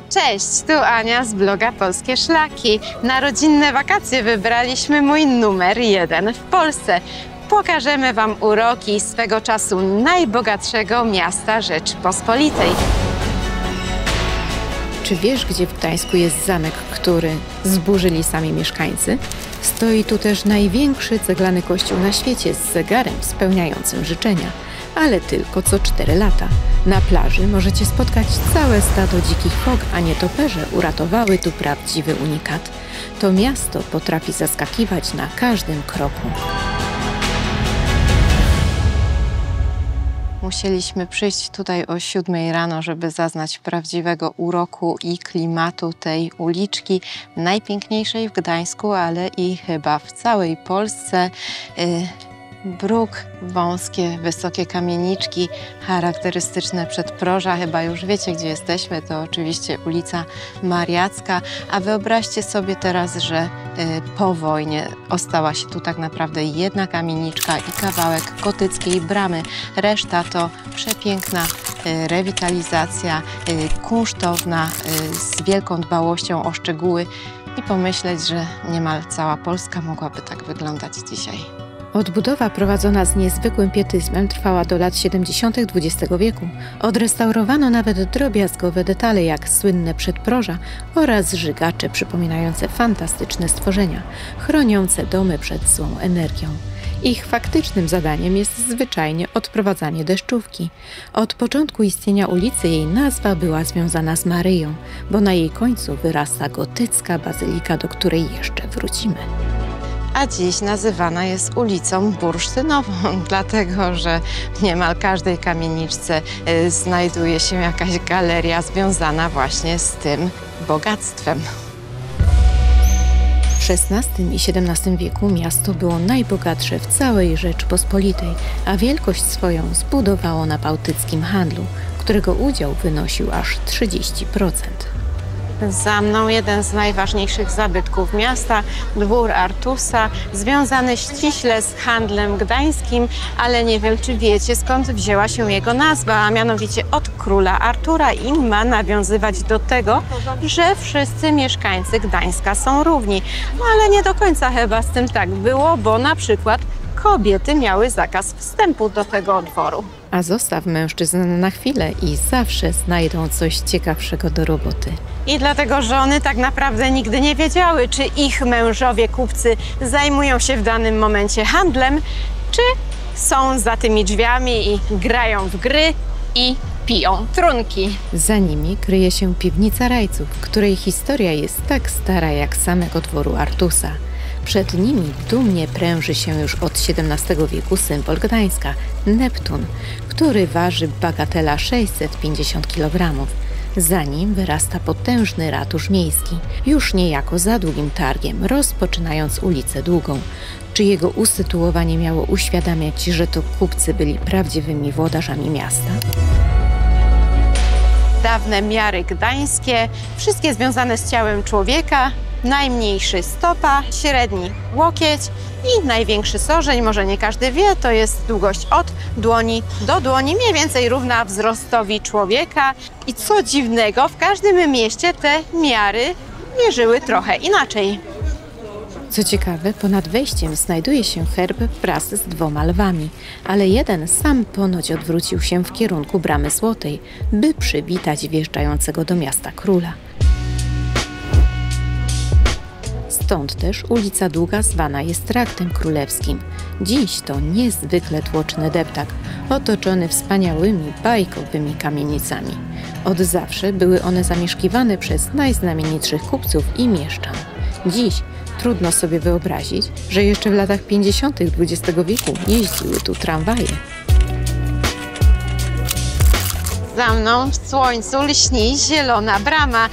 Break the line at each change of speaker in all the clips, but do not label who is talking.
Cześć, tu Ania z bloga Polskie Szlaki. Na rodzinne wakacje wybraliśmy mój numer 1 w Polsce. Pokażemy Wam uroki swego czasu najbogatszego miasta Rzeczypospolitej.
Czy wiesz, gdzie w Gdańsku jest zamek, który zburzyli sami mieszkańcy? Stoi tu też największy ceglany kościół na świecie z zegarem spełniającym życzenia, ale tylko co 4 lata. Na plaży możecie spotkać całe stado dzikich fok, a nietoperze uratowały tu prawdziwy unikat. To miasto potrafi zaskakiwać na każdym kroku.
Musieliśmy przyjść tutaj o 7 rano, żeby zaznać prawdziwego uroku i klimatu tej uliczki, najpiękniejszej w Gdańsku, ale i chyba w całej Polsce. Bruk, wąskie, wysokie kamieniczki, charakterystyczne przedproża. Chyba już wiecie, gdzie jesteśmy. To oczywiście ulica Mariacka. A wyobraźcie sobie teraz, że po wojnie ostała się tu tak naprawdę jedna kamieniczka i kawałek gotyckiej bramy. Reszta to przepiękna rewitalizacja, kunsztowna, z wielką dbałością o szczegóły. I pomyśleć, że niemal cała Polska mogłaby tak wyglądać dzisiaj.
Odbudowa prowadzona z niezwykłym pietyzmem trwała do lat 70. XX wieku. Odrestaurowano nawet drobiazgowe detale jak słynne przedproża oraz żygacze przypominające fantastyczne stworzenia, chroniące domy przed złą energią. Ich faktycznym zadaniem jest zwyczajnie odprowadzanie deszczówki. Od początku istnienia ulicy jej nazwa była związana z Maryją, bo na jej końcu wyrasta gotycka bazylika, do której jeszcze wrócimy.
A dziś nazywana jest ulicą Bursztynową, dlatego że w niemal każdej kamieniczce znajduje się jakaś galeria związana właśnie z tym bogactwem.
W XVI i XVII wieku miasto było najbogatsze w całej Rzeczypospolitej, a wielkość swoją zbudowało na bałtyckim handlu, którego udział wynosił aż 30%.
Za mną jeden z najważniejszych zabytków miasta, dwór Artusa, związany ściśle z handlem gdańskim, ale nie wiem, czy wiecie, skąd wzięła się jego nazwa, a mianowicie od króla Artura i ma nawiązywać do tego, że wszyscy mieszkańcy Gdańska są równi. No ale nie do końca chyba z tym tak było, bo na przykład kobiety miały zakaz wstępu do tego dworu.
A zostaw mężczyzn na chwilę i zawsze znajdą coś ciekawszego do roboty.
I dlatego żony tak naprawdę nigdy nie wiedziały, czy ich mężowie kupcy zajmują się w danym momencie handlem, czy są za tymi drzwiami i grają w gry i piją trunki.
Za nimi kryje się piwnica Rajców, której historia jest tak stara jak samego dworu Artusa. Przed nimi dumnie pręży się już od XVII wieku symbol Gdańska – Neptun, który waży bagatela 650 kg. Za nim wyrasta potężny ratusz miejski, już niejako za Długim Targiem, rozpoczynając ulicę Długą, czyjego usytuowanie miało uświadamiać, że to kupcy byli prawdziwymi włodarzami miasta.
Dawne miary gdańskie, wszystkie związane z ciałem człowieka, najmniejszy stopa, średni łokieć i największy sorzeń, może nie każdy wie, to jest długość od dłoni do dłoni, mniej więcej równa wzrostowi człowieka. I co dziwnego, w każdym mieście te miary mierzyły trochę inaczej.
Co ciekawe, ponad wejściem znajduje się herb wraz z 2 lwami, ale jeden sam ponoć odwrócił się w kierunku Bramy Złotej, by przywitać wjeżdżającego do miasta króla. Stąd też ulica Długa zwana jest Traktem Królewskim. Dziś to niezwykle tłoczny deptak, otoczony wspaniałymi, bajkowymi kamienicami. Od zawsze były one zamieszkiwane przez najznamienitszych kupców i mieszczan. Dziś trudno sobie wyobrazić, że jeszcze w latach 50. XX wieku jeździły tu tramwaje.
Za mną w słońcu lśni zielona brama.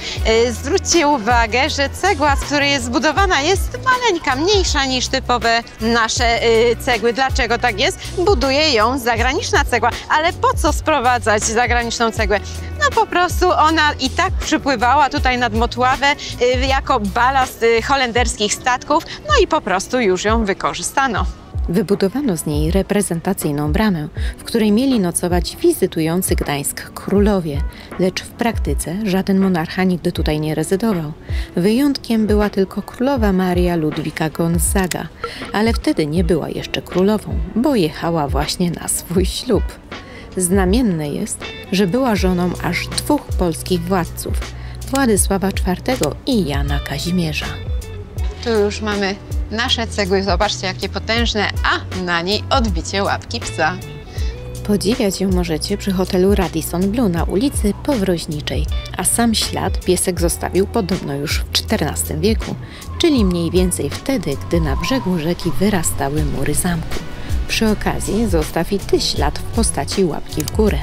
Zwróćcie uwagę, że cegła, z której jest zbudowana, jest maleńka, mniejsza niż typowe nasze cegły. Dlaczego tak jest? Buduje ją zagraniczna cegła. Ale po co sprowadzać zagraniczną cegłę? No po prostu ona i tak przypływała tutaj nad Motławę jako balast holenderskich statków, no i po prostu już ją wykorzystano.
Wybudowano z niej reprezentacyjną bramę, w której mieli nocować wizytujący Gdańsk królowie, lecz w praktyce żaden monarcha nigdy tutaj nie rezydował. Wyjątkiem była tylko królowa Maria Ludwika Gonzaga, ale wtedy nie była jeszcze królową, bo jechała właśnie na swój ślub. Znamienne jest, że była żoną aż 2 polskich władców, Władysława IV i Jana Kazimierza.
Tu już mamy nasze cegły, zobaczcie jakie potężne, a na niej odbicie łapki psa.
Podziwiać ją możecie przy hotelu Radisson Blu na ulicy Powroźniczej, a sam ślad piesek zostawił podobno już w XIV wieku, czyli mniej więcej wtedy, gdy na brzegu rzeki wyrastały mury zamku. Przy okazji zostaw i ty ślad w postaci łapki w górę.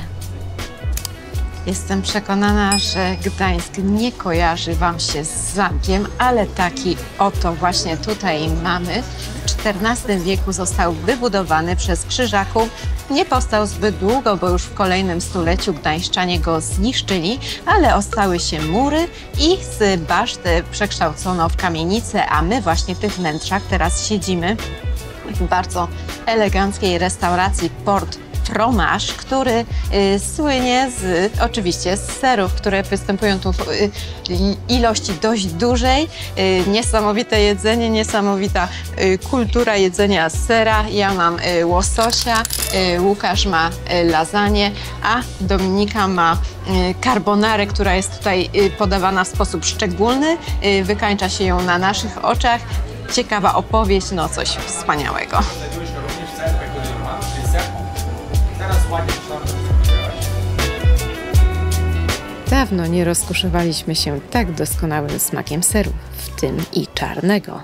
Jestem przekonana, że Gdańsk nie kojarzy Wam się z zamkiem, ale taki oto właśnie tutaj mamy. W XIV wieku został wybudowany przez Krzyżaków. Nie powstał zbyt długo, bo już w kolejnym stuleciu gdańszczanie go zniszczyli, ale ostały się mury i z baszty przekształcono w kamienicę, a my właśnie w tych wnętrzach teraz siedzimy w bardzo eleganckiej restauracji Port Fromage, który słynie oczywiście z serów, które występują tu w ilości dość dużej. Niesamowite jedzenie, niesamowita kultura jedzenia sera. Ja mam łososia, Łukasz ma lasagne, a Dominika ma carbonarę, która jest tutaj podawana w sposób szczególny. Wykańcza się ją na naszych oczach. Ciekawa opowieść, no coś wspaniałego.
Dawno nie rozkoszowaliśmy się tak doskonałym smakiem seru, w tym i czarnego.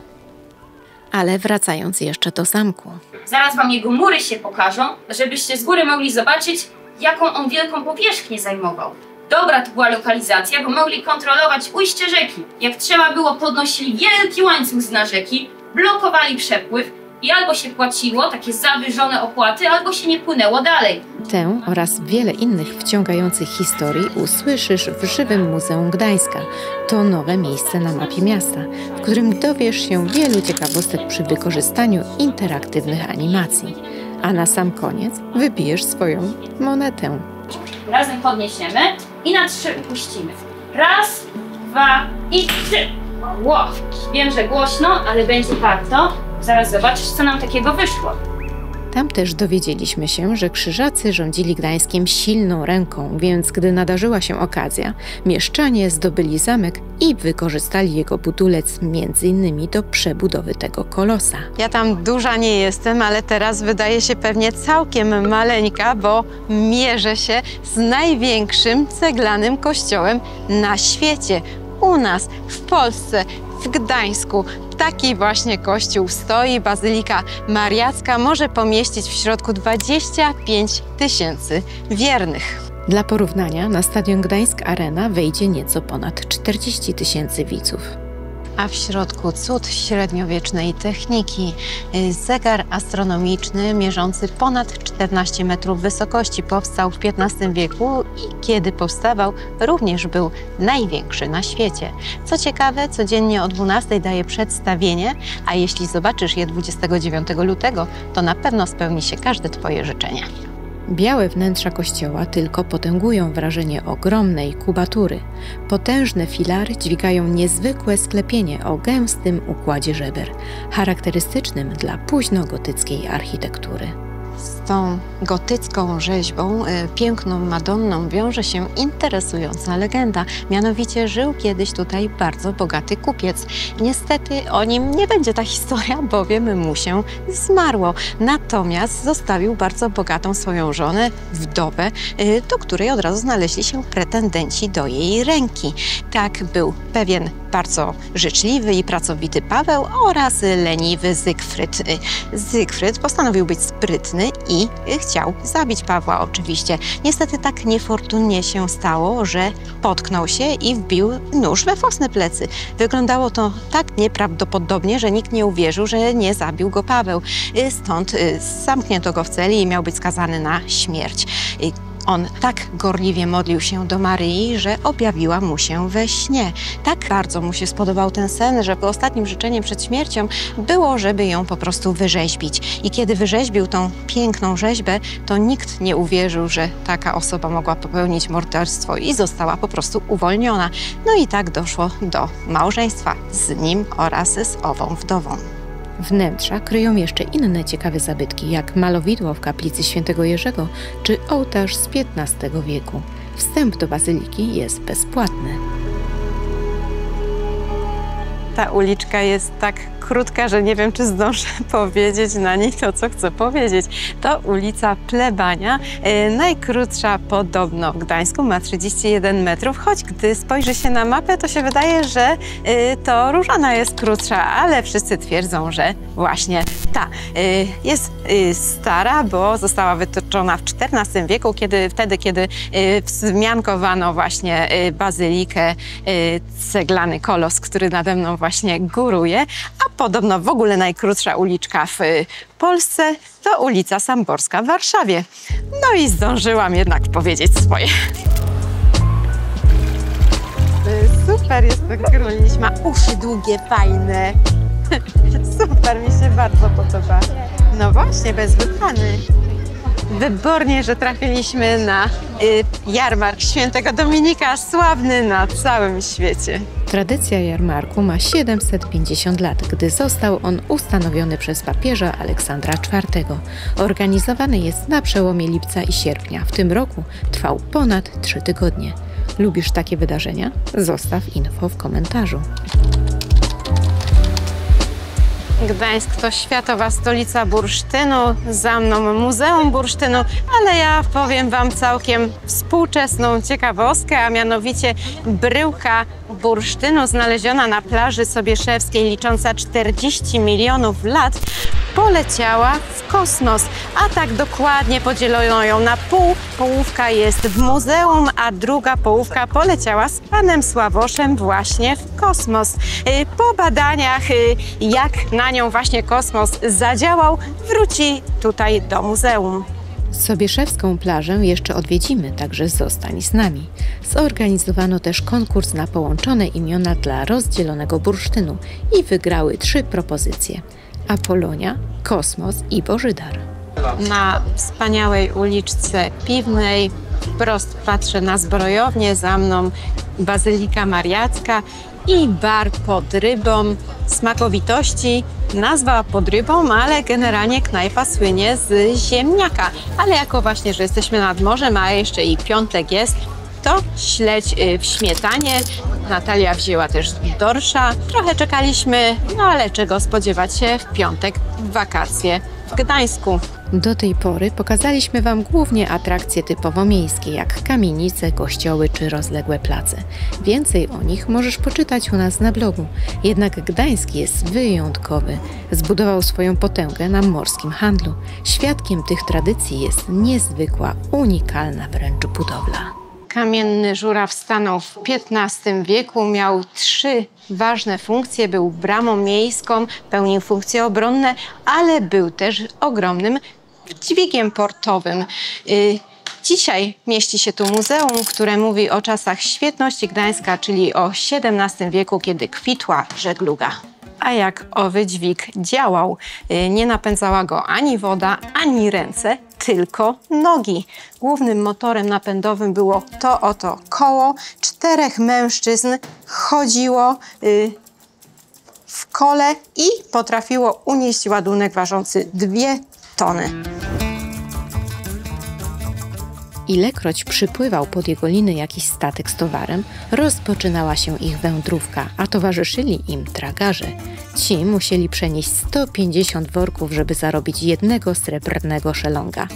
Ale wracając jeszcze do zamku.
Zaraz wam jego mury się pokażą, żebyście z góry mogli zobaczyć, jaką on wielką powierzchnię zajmował. Dobra to była lokalizacja, bo mogli kontrolować ujście rzeki. Jak trzeba było, podnosili wielki łańcuch z dna rzeki, blokowali przepływ i albo się płaciło takie zawyżone opłaty, albo się nie płynęło dalej.
Tę oraz wiele innych wciągających historii usłyszysz w Żywym Muzeum Gdańska. To nowe miejsce na mapie miasta, w którym dowiesz się wielu ciekawostek przy wykorzystaniu interaktywnych animacji. A na sam koniec wybijesz swoją monetę.
Razem podniesiemy i na 3 upuścimy. 1, 2 i 3. Wow. Wiem, że głośno, ale będzie warto. Zaraz zobaczysz, co nam takiego wyszło.
Tam też dowiedzieliśmy się, że Krzyżacy rządzili Gdańskiem silną ręką, więc gdy nadarzyła się okazja, mieszczanie zdobyli zamek i wykorzystali jego budulec m.in. do przebudowy tego kolosa.
Ja tam duża nie jestem, ale teraz wydaje się pewnie całkiem maleńka, bo mierzę się z największym ceglanym kościołem na świecie. U nas, w Polsce, w Gdańsku. Taki właśnie kościół stoi. Bazylika Mariacka może pomieścić w środku 25 000 wiernych.
Dla porównania na stadion Gdańsk Arena wejdzie nieco ponad 40 000 widzów.
A w środku cud średniowiecznej techniki. Zegar astronomiczny mierzący ponad 14 metrów wysokości powstał w XV wieku i kiedy powstawał, również był największy na świecie. Co ciekawe, codziennie o 12 daje przedstawienie, a jeśli zobaczysz je 29 lutego, to na pewno spełni się każde Twoje życzenie.
Białe wnętrza kościoła tylko potęgują wrażenie ogromnej kubatury. Potężne filary dźwigają niezwykłe sklepienie o gęstym układzie żeber, charakterystycznym dla późnogotyckiej architektury.
Z tą gotycką rzeźbą, piękną Madonną wiąże się interesująca legenda. Mianowicie żył kiedyś tutaj bardzo bogaty kupiec. Niestety o nim nie będzie ta historia, bowiem mu się zmarło. Natomiast zostawił bardzo bogatą swoją żonę, wdowę, do której od razu znaleźli się pretendenci do jej ręki. Tak był pewien bardzo życzliwy i pracowity Paweł oraz leniwy Zygfryd. Zygfryd postanowił być sprytny i chciał zabić Pawła oczywiście. Niestety tak niefortunnie się stało, że potknął się i wbił nóż we własne plecy. Wyglądało to tak nieprawdopodobnie, że nikt nie uwierzył, że nie zabił go Paweł. Stąd zamknięto go w celi i miał być skazany na śmierć. On tak gorliwie modlił się do Maryi, że objawiła mu się we śnie. Tak bardzo mu się spodobał ten sen, że ostatnim życzeniem przed śmiercią było, żeby ją po prostu wyrzeźbić. I kiedy wyrzeźbił tą piękną rzeźbę, to nikt nie uwierzył, że taka osoba mogła popełnić morderstwo i została po prostu uwolniona. No i tak doszło do małżeństwa z nim oraz z ową wdową.
Wnętrza kryją jeszcze inne ciekawe zabytki, jak malowidło w kaplicy Świętego Jerzego czy ołtarz z XV wieku. Wstęp do bazyliki jest bezpłatny.
Ta uliczka jest tak krótka, że nie wiem, czy zdążę powiedzieć na niej to, co chcę powiedzieć. To ulica Plebania, najkrótsza podobno w Gdańsku, ma 31 metrów, choć gdy spojrzy się na mapę, to się wydaje, że to Różana jest krótsza, ale wszyscy twierdzą, że właśnie ta jest stara, bo została wytoczona w XIV wieku, wtedy, kiedy wzmiankowano właśnie bazylikę, ceglany kolos, który nade mną właśnie góruje, a podobno w ogóle najkrótsza uliczka w Polsce to ulica Samborska w Warszawie. No i zdążyłam jednak powiedzieć swoje. Super jest to króliś, ma uszy długie, fajne. Super, mi się bardzo podoba. No właśnie, bez wypany. Wybornie, że trafiliśmy na jarmark Świętego Dominika, sławny na całym świecie.
Tradycja jarmarku ma 750 lat, gdy został on ustanowiony przez papieża Aleksandra IV. Organizowany jest na przełomie lipca i sierpnia. W tym roku trwał ponad 3 tygodnie. Lubisz takie wydarzenia? Zostaw info w komentarzu.
Gdańsk to światowa stolica bursztynu, za mną Muzeum Bursztynu, ale ja powiem Wam całkiem współczesną ciekawostkę, a mianowicie bryłka bursztynu znaleziona na plaży Sobieszewskiej, licząca 40 milionów lat, poleciała w kosmos, a tak dokładnie podzielono ją na pół. Połówka jest w muzeum, a druga połówka poleciała z panem Sławoszem właśnie w kosmos. Po badaniach, jak na nią właśnie kosmos zadziałał, wróci tutaj do muzeum.
Sobieszewską plażę jeszcze odwiedzimy, także zostań z nami. Zorganizowano też konkurs na połączone imiona dla rozdzielonego bursztynu i wygrały 3 propozycje: Apolonia, Kosmos i Bożydar.
Na wspaniałej uliczce Piwnej wprost patrzę na zbrojownię, za mną Bazylika Mariacka i bar pod rybą. Smakowitości, nazwa pod rybą, ale generalnie knajpa słynie z ziemniaka. Ale jako właśnie, że jesteśmy nad morzem, a jeszcze i piątek jest, to śledź w śmietanie. Natalia wzięła też dorsza. Trochę czekaliśmy, no ale czego spodziewać się w piątek w wakacje w Gdańsku.
Do tej pory pokazaliśmy Wam głównie atrakcje typowo miejskie, jak kamienice, kościoły czy rozległe place. Więcej o nich możesz poczytać u nas na blogu. Jednak Gdańsk jest wyjątkowy. Zbudował swoją potęgę na morskim handlu. Świadkiem tych tradycji jest niezwykła, unikalna wręcz budowla.
Kamienny żuraw stanął w XV wieku, miał 3 ważne funkcje. Był bramą miejską, pełnił funkcje obronne, ale był też ogromnym dźwigiem portowym. Dzisiaj mieści się tu muzeum, które mówi o czasach świetności Gdańska, czyli o XVII wieku, kiedy kwitła żegluga. A jak owy dźwig działał? Nie napędzała go ani woda, ani ręce, tylko nogi. Głównym motorem napędowym było to oto koło. 4 mężczyzn chodziło w kole i potrafiło unieść ładunek ważący 2 tony.
Ilekroć przypływał pod jego liny jakiś statek z towarem, rozpoczynała się ich wędrówka, a towarzyszyli im tragarze. Ci musieli przenieść 150 worków, żeby zarobić 1 srebrnego szelonga.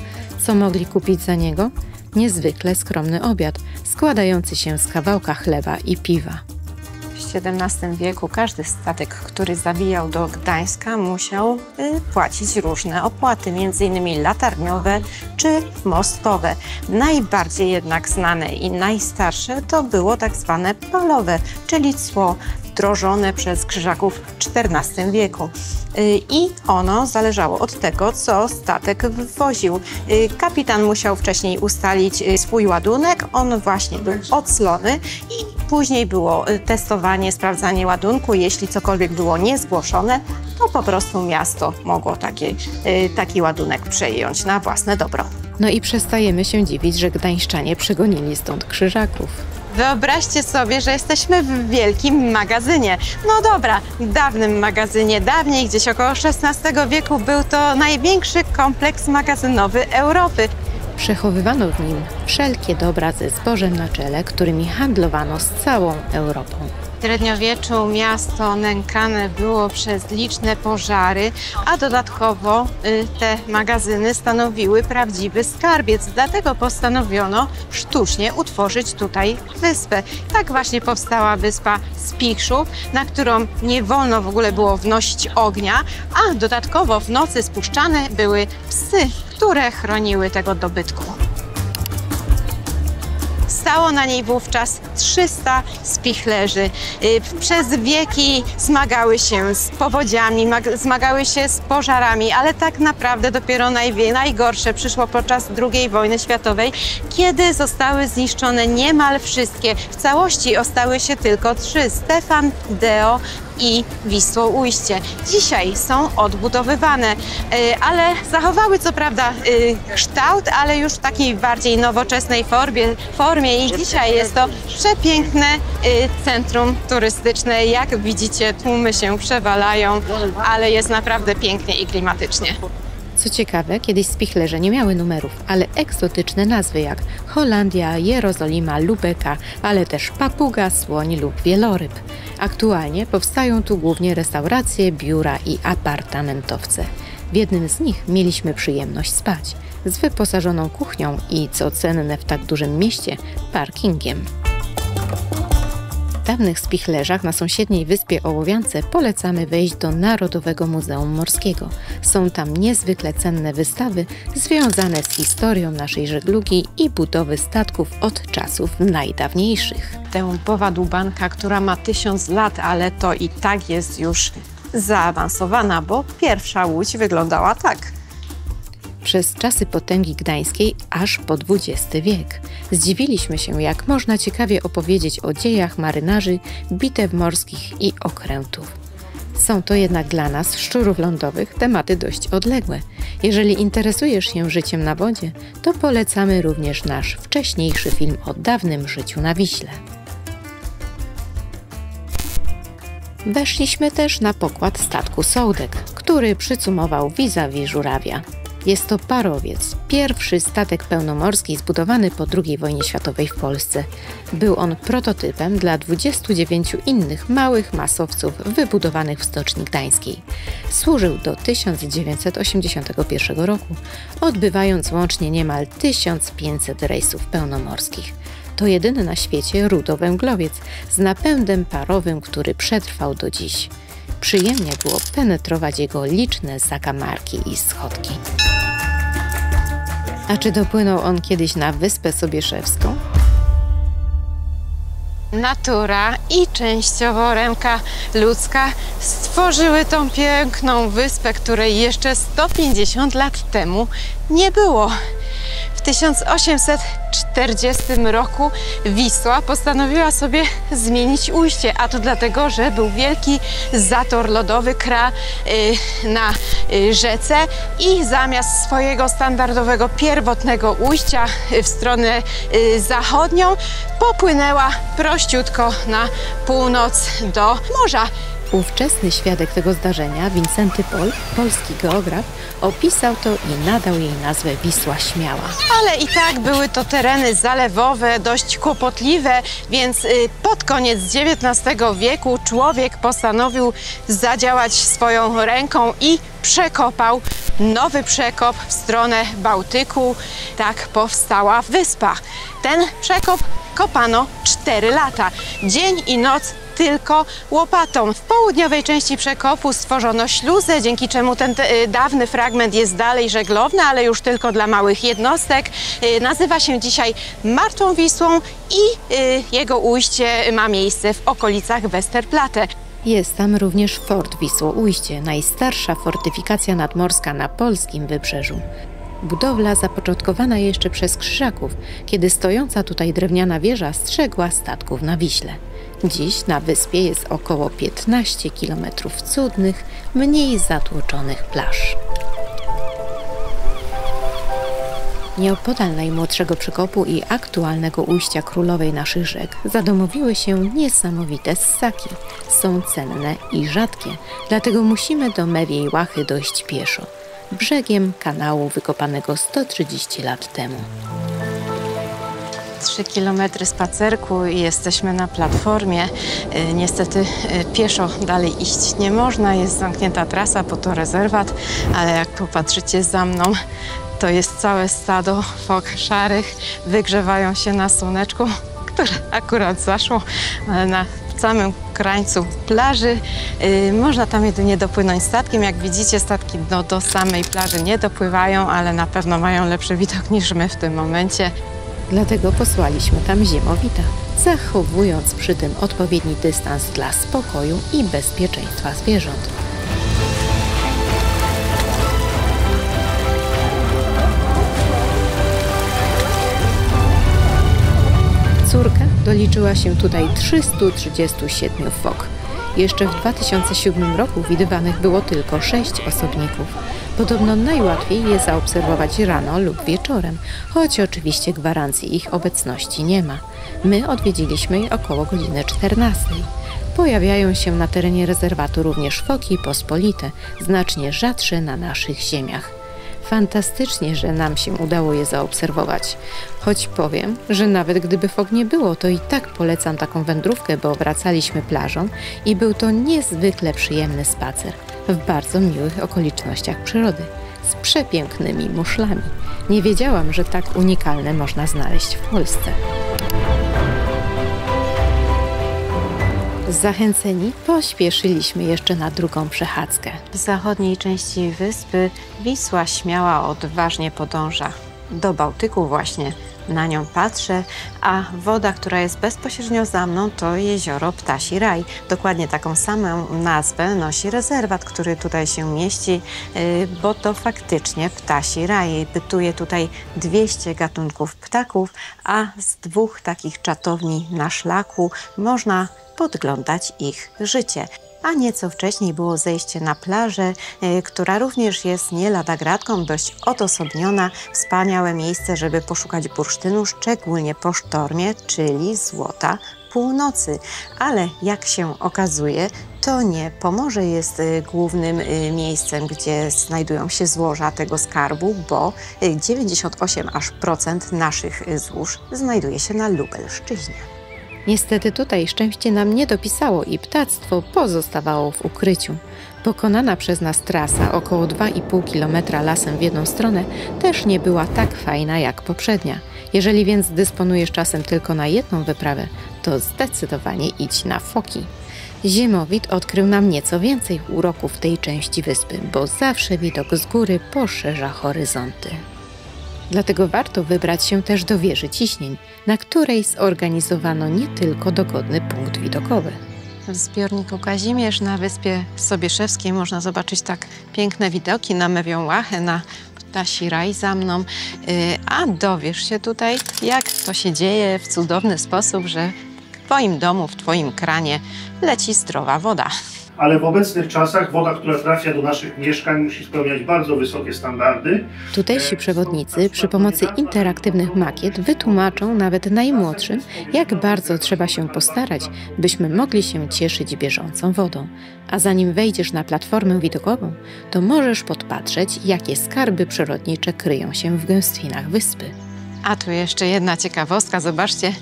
Co mogli kupić za niego? Niezwykle skromny obiad, składający się z kawałka chleba i piwa.
W XVII wieku każdy statek, który zawijał do Gdańska, musiał płacić różne opłaty, m.in. latarniowe czy mostowe. Najbardziej jednak znane i najstarsze to było tak zwane palowe, czyli cło wdrożone przez Krzyżaków w XIV wieku. I ono zależało od tego, co statek wwoził. Kapitan musiał wcześniej ustalić swój ładunek, on właśnie był oclony i później było testowanie, sprawdzanie ładunku. Jeśli cokolwiek było niezgłoszone, to po prostu miasto mogło taki ładunek przejąć na własne dobro.
No i przestajemy się dziwić, że gdańszczanie przegonili stąd Krzyżaków.
Wyobraźcie sobie, że jesteśmy w wielkim magazynie. No dobra, dawnym magazynie. Dawniej, gdzieś około XVI wieku, był to największy kompleks magazynowy Europy.
Przechowywano w nim wszelkie dobra ze zbożem na czele, którymi handlowano z całą Europą.
W średniowieczu miasto nękane było przez liczne pożary, a dodatkowo te magazyny stanowiły prawdziwy skarbiec. Dlatego postanowiono sztucznie utworzyć tutaj wyspę. Tak właśnie powstała wyspa Spichrzów, na którą nie wolno w ogóle było wnosić ognia, a dodatkowo w nocy spuszczane były psy, które chroniły tego dobytku. Stało na niej wówczas 300 spichlerzy. Przez wieki zmagały się z powodziami, zmagały się z pożarami, ale tak naprawdę dopiero najgorsze przyszło podczas II wojny światowej, kiedy zostały zniszczone niemal wszystkie. W całości ostały się tylko 3: Stefan, Deo i Wisłoujście. Dzisiaj są odbudowywane, ale zachowały co prawda kształt, ale już w takiej bardziej nowoczesnej formie i dzisiaj jest to przepiękne centrum turystyczne. Jak widzicie, tłumy się przewalają, ale jest naprawdę pięknie i klimatycznie.
Co ciekawe, kiedyś spichlerze nie miały numerów, ale egzotyczne nazwy jak Holandia, Jerozolima, Lubeka, ale też Papuga, Słoń lub Wieloryb. Aktualnie powstają tu głównie restauracje, biura i apartamentowce. W jednym z nich mieliśmy przyjemność spać, z wyposażoną kuchnią i, co cenne w tak dużym mieście, parkingiem. W dawnych spichlerzach na sąsiedniej wyspie Ołowiance polecamy wejść do Narodowego Muzeum Morskiego. Są tam niezwykle cenne wystawy związane z historią naszej żeglugi i budowy statków od czasów najdawniejszych.
Dębowa dłubanka, która ma 1000 lat, ale to i tak jest już zaawansowana, bo pierwsza łódź wyglądała tak.
Przez czasy potęgi gdańskiej aż po XX wiek. Zdziwiliśmy się, jak można ciekawie opowiedzieć o dziejach marynarzy, bitew morskich i okrętów. Są to jednak dla nas, szczurów lądowych, tematy dość odległe. Jeżeli interesujesz się życiem na wodzie, to polecamy również nasz wcześniejszy film o dawnym życiu na Wiśle. Weszliśmy też na pokład statku Sołdek, który przycumował vis-a-vis Żurawia. Jest to parowiec, pierwszy statek pełnomorski zbudowany po II wojnie światowej w Polsce. Był on prototypem dla 29 innych małych masowców wybudowanych w Stoczni Gdańskiej. Służył do 1981 roku, odbywając łącznie niemal 1500 rejsów pełnomorskich. To jedyny na świecie rudowęglowiec z napędem parowym, który przetrwał do dziś. Przyjemnie było penetrować jego liczne zakamarki i schodki. A czy dopłynął on kiedyś na Wyspę Sobieszewską?
Natura i częściowo ręka ludzka stworzyły tą piękną wyspę, której jeszcze 150 lat temu nie było. W 1840 roku Wisła postanowiła sobie zmienić ujście, a to dlatego, że był wielki zator lodowy na rzece i zamiast swojego standardowego pierwotnego ujścia w stronę zachodnią popłynęła prościutko na północ do morza.
Ówczesny świadek tego zdarzenia, Wincenty Pol, polski geograf, opisał to i nadał jej nazwę Wisła Śmiała.
Ale i tak były to tereny zalewowe, dość kłopotliwe, więc pod koniec XIX wieku człowiek postanowił zadziałać swoją ręką i przekopał nowy przekop w stronę Bałtyku. Tak powstała wyspa. Ten przekop kopano 4 lata. Dzień i noc tylko łopatą. W południowej części przekopu stworzono śluzę, dzięki czemu ten dawny fragment jest dalej żeglowny, ale już tylko dla małych jednostek. Nazywa się dzisiaj Martwą Wisłą i jego ujście ma miejsce w okolicach Westerplatte.
Jest tam również Fort Wisło-Ujście, najstarsza fortyfikacja nadmorska na polskim wybrzeżu. Budowla zapoczątkowana jeszcze przez Krzyżaków, kiedy stojąca tutaj drewniana wieża strzegła statków na Wiśle. Dziś na wyspie jest około 15 km cudnych, mniej zatłoczonych plaż. Nieopodal najmłodszego przekopu i aktualnego ujścia królowej naszych rzek zadomowiły się niesamowite ssaki. Są cenne i rzadkie, dlatego musimy do Mewiej Łachy dojść pieszo, brzegiem kanału wykopanego 130 lat temu.
3 km spacerku i jesteśmy na platformie. Niestety pieszo dalej iść nie można, jest zamknięta trasa, bo to rezerwat, ale jak popatrzycie za mną, to jest całe stado fok szarych, wygrzewają się na słoneczku, które akurat zaszło, ale na samym krańcu plaży. Można tam jedynie dopłynąć statkiem. Jak widzicie, statki do samej plaży nie dopływają, ale na pewno mają lepszy widok niż my w tym momencie.
Dlatego posłaliśmy tam ziemowita, zachowując przy tym odpowiedni dystans dla spokoju i bezpieczeństwa zwierząt. Córka doliczyła się tutaj 337 fok. Jeszcze w 2007 roku widywanych było tylko 6 osobników. Podobno najłatwiej je zaobserwować rano lub wieczorem, choć oczywiście gwarancji ich obecności nie ma. My odwiedziliśmy je około godziny 14. Pojawiają się na terenie rezerwatu również foki pospolite, znacznie rzadsze na naszych ziemiach. Fantastycznie, że nam się udało je zaobserwować. Choć powiem, że nawet gdyby fok nie było, to i tak polecam taką wędrówkę, bo wracaliśmy plażą i był to niezwykle przyjemny spacer w bardzo miłych okolicznościach przyrody, z przepięknymi muszlami. Nie wiedziałam, że tak unikalne można znaleźć w Polsce. Zachęceni pośpieszyliśmy jeszcze na drugą przechadzkę.
W zachodniej części wyspy Wisła śmiała odważnie podąża do Bałtyku właśnie. Na nią patrzę, a woda, która jest bezpośrednio za mną, to jezioro Ptasi Raj. Dokładnie taką samą nazwę nosi rezerwat, który tutaj się mieści, bo to faktycznie Ptasi Raj. Bytuje tutaj 200 gatunków ptaków, a z 2 takich czatowni na szlaku można podglądać ich życie. A nieco wcześniej było zejście na plażę, która również jest nie lada gratką, dość odosobniona. Wspaniałe miejsce, żeby poszukać bursztynu, szczególnie po sztormie, czyli złota północy. Ale jak się okazuje, to nie Pomorze jest głównym miejscem, gdzie znajdują się złoża tego skarbu, bo 98% naszych złóż znajduje się na Lubelszczyźnie.
Niestety tutaj szczęście nam nie dopisało i ptactwo pozostawało w ukryciu. Pokonana przez nas trasa, około 2,5 km lasem w jedną stronę, też nie była tak fajna jak poprzednia. Jeżeli więc dysponujesz czasem tylko na jedną wyprawę, to zdecydowanie idź na foki. Ziemowit odkrył nam nieco więcej uroków w tej części wyspy, bo zawsze widok z góry poszerza horyzonty. Dlatego warto wybrać się też do wieży ciśnień, na której zorganizowano nie tylko dogodny punkt widokowy.
W zbiorniku Kazimierz na wyspie Sobieszewskiej można zobaczyć tak piękne widoki na Mewią Łachę, na Ptasi Raj za mną, a dowiesz się tutaj, jak to się dzieje w cudowny sposób, że w Twoim domu, w Twoim kranie leci zdrowa woda.
Ale w obecnych czasach woda, która trafia do naszych mieszkań, musi spełniać bardzo wysokie standardy.
Tutejsi przewodnicy przy pomocy interaktywnych makiet wytłumaczą nawet najmłodszym, jak bardzo trzeba się postarać, byśmy mogli się cieszyć bieżącą wodą. A zanim wejdziesz na platformę widokową, to możesz podpatrzeć, jakie skarby przyrodnicze kryją się w gęstwinach wyspy.
A tu jeszcze jedna ciekawostka, zobaczcie,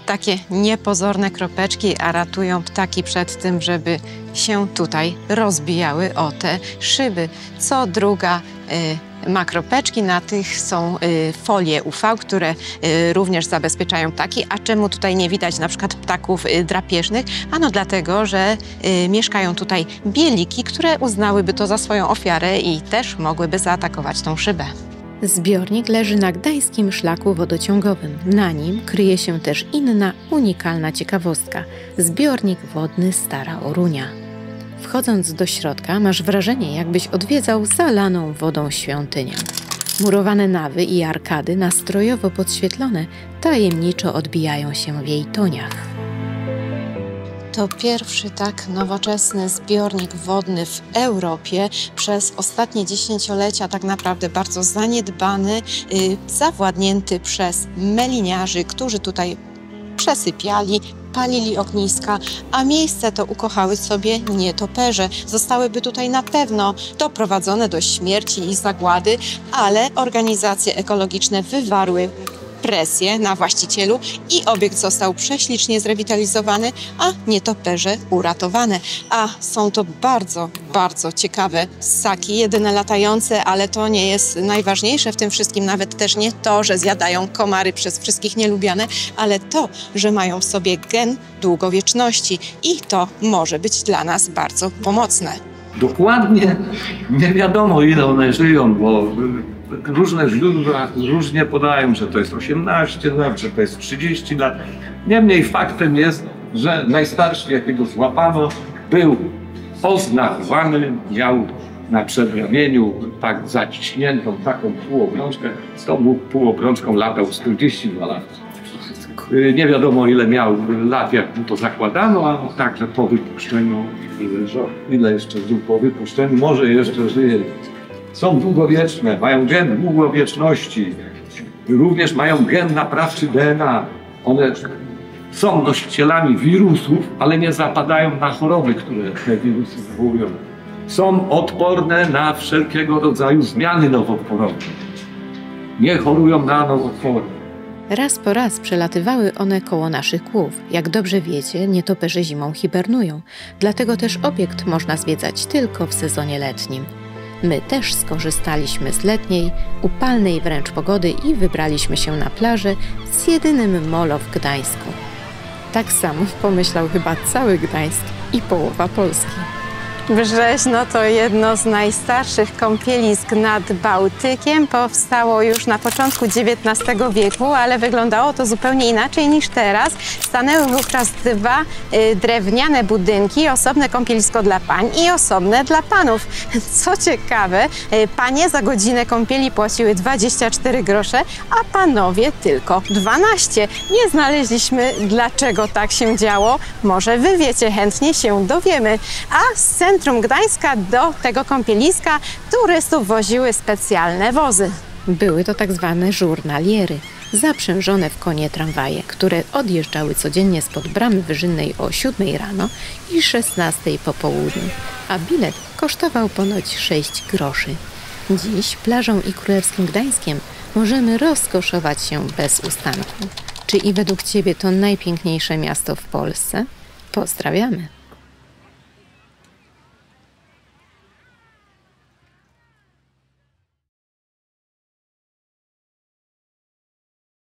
takie niepozorne kropeczki, a ratują ptaki przed tym, żeby się tutaj rozbijały o te szyby. Co druga ma kropeczki, na tych są folie UV, które również zabezpieczają ptaki. A czemu tutaj nie widać na przykład ptaków drapieżnych? Ano dlatego, że mieszkają tutaj bieliki, które uznałyby to za swoją ofiarę i też mogłyby zaatakować tą szybę.
Zbiornik leży na gdańskim szlaku wodociągowym. Na nim kryje się też inna, unikalna ciekawostka – zbiornik wodny Stara Orunia. Wchodząc do środka, masz wrażenie, jakbyś odwiedzał zalaną wodą świątynię. Murowane nawy i arkady, nastrojowo podświetlone, tajemniczo odbijają się w jej toniach.
To pierwszy tak nowoczesny zbiornik wodny w Europie, przez ostatnie dziesięciolecia tak naprawdę bardzo zaniedbany, zawładnięty przez meliniarzy, którzy tutaj przesypiali, palili ogniska, a miejsce to ukochały sobie nietoperze. Zostałyby tutaj na pewno doprowadzone do śmierci i zagłady, ale organizacje ekologiczne wywarły presję na właścicielu i obiekt został prześlicznie zrewitalizowany, a nietoperze uratowane. A są to bardzo, bardzo ciekawe ssaki, jedyne latające, ale to nie jest najważniejsze w tym wszystkim, nawet też nie to, że zjadają komary, przez wszystkich nielubiane, ale to, że mają w sobie gen długowieczności i to może być dla nas bardzo pomocne.
Dokładnie nie wiadomo, ile one żyją, bo różne źródła różnie podają, że to jest 18 lat, że to jest 30 lat. Niemniej faktem jest, że najstarszy, jakiego złapano, był oznakowany, miał na przedramieniu tak zaciśniętą taką półobrączkę. Z tą półobrączką latał 42 lat. Nie wiadomo, ile miał lat, jak mu to zakładano, a także po wypuszczeniu, ile jeszcze żył po wypuszczeniu, może jeszcze żyje. Są długowieczne, mają gen długowieczności, również mają gen naprawczy DNA. One są nosicielami wirusów, ale nie zapadają na choroby, które te wirusy wywołują. Są odporne na wszelkiego rodzaju zmiany nowotworowe. Nie chorują na nowotwory.
Raz po raz przelatywały one koło naszych głów. Jak dobrze wiecie, nietoperze zimą hibernują, dlatego też obiekt można zwiedzać tylko w sezonie letnim. My też skorzystaliśmy z letniej, upalnej wręcz pogody i wybraliśmy się na plażę z jedynym molo w Gdańsku. Tak samo pomyślał chyba cały Gdańsk i połowa Polski.
Brzeźno to jedno z najstarszych kąpielisk nad Bałtykiem. Powstało już na początku XIX wieku, ale wyglądało to zupełnie inaczej niż teraz. Stanęły wówczas dwa drewniane budynki, osobne kąpielisko dla pań i osobne dla panów. Co ciekawe, panie za godzinę kąpieli płaciły 24 grosze, a panowie tylko 12. Nie znaleźliśmy, dlaczego tak się działo. Może wy wiecie, chętnie się dowiemy. A z centrum Gdańska do tego kąpieliska turystów woziły specjalne wozy.
Były to tak zwane żurnaliery, zaprzężone w konie tramwaje, które odjeżdżały codziennie spod bramy Wyżynnej o 7 rano i 16 po południu, a bilet kosztował ponoć 6 groszy. Dziś plażą i królewskim Gdańskiem możemy rozkoszować się bez ustanku. Czy i według Ciebie to najpiękniejsze miasto w Polsce? Pozdrawiamy!